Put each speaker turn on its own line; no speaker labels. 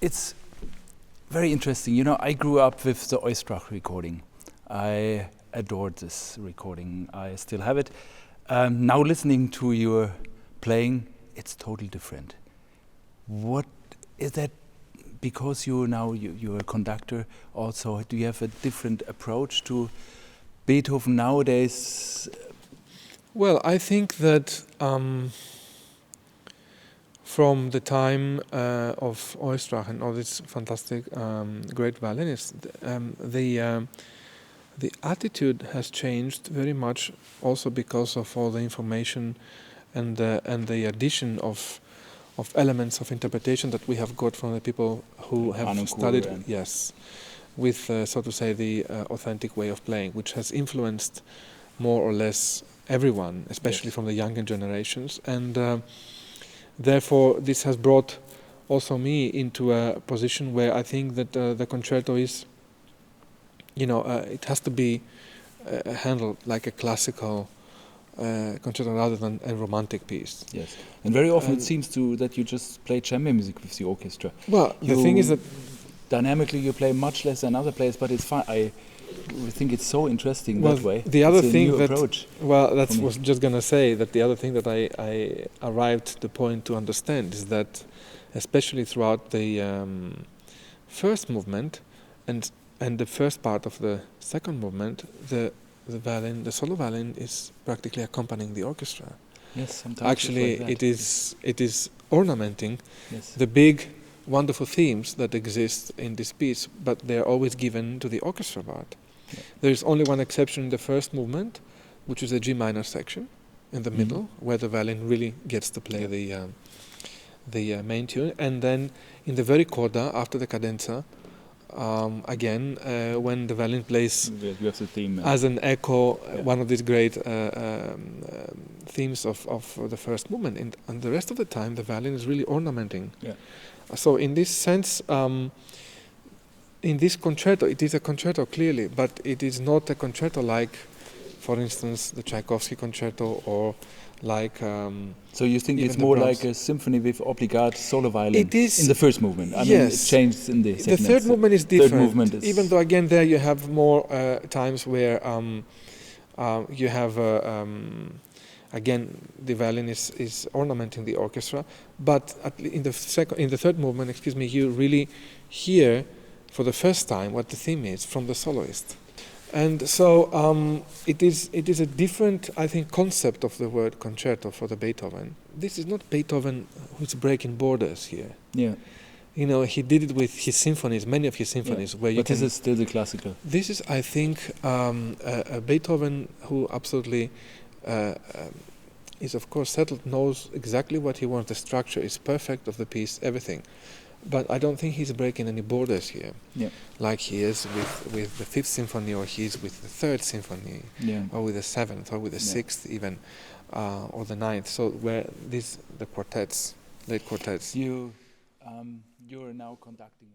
It's very interesting. You know, I grew up with the Oistrakh recording. I adored this recording. I still have it. Now listening to your playing, it's totally different. What is that? Because you're a conductor also, do you have a different approach to Beethoven nowadays?
Well, I think that from the time of Oistrakh and all these fantastic great violinists, the attitude has changed very much, also because of all the information and the addition of elements of interpretation that we have got from the people who have studied, yes, with so to say the authentic way of playing, which has influenced more or less everyone, especially yes, from the younger generations, and therefore this has brought also me into a position where I think that the concerto is, it has to be handled like a classical concerto rather than a romantic piece.
Yes, and very often it seems that you just play chamber music with the orchestra.
Well, the thing is that
dynamically you play much less than other players, but it's fun. I think it's so interesting that way.
The other thing that
approach.
Well, that was just gonna say that the other thing that I arrived at the point to understand is that, especially throughout the first movement and the first part of the second movement, the solo violin is practically accompanying the orchestra.
Yes, sometimes
actually
it's like that.
it is ornamenting
yes,
the big wonderful themes that exist in this piece, but they are always given to the orchestra part. Yeah. There is only one exception in the first movement, which is the G minor section in the middle, where the violin really gets to play the main tune, and then in the very coda after the cadenza, again, when the violin plays
you have the theme,
as an echo, one of these great themes of the first movement, and the rest of the time the violin is really ornamenting.
Yeah.
So in this sense, in this concerto, it is a concerto clearly, but it is not a concerto like, for instance, the Tchaikovsky concerto or like...
so you think it's more like a symphony with obligate solo violin?
It is,
in the first movement. I mean, it changes in the second.
The third movement is different.
Third movement is
even though again there you have more times where you have again the violin is ornamenting the orchestra, but in the third movement, you really hear for the first time what the theme is from the soloist. And so it is a different, I think, concept of the word concerto for the Beethoven. This is not Beethoven who's breaking borders here.
Yeah.
He did it with his symphonies, many of his symphonies.
Yeah.
Where you
but this is still the classical.
This is, I think, a Beethoven who absolutely is, of course, settled, knows exactly what he wants. The structure is perfect of the piece, everything. But I don't think he's breaking any borders here, like he is with the Fifth Symphony, or he is with the Third Symphony, or with the Seventh, or with the Sixth even, or the Ninth. So where the quartets, late quartets.
You're now conducting.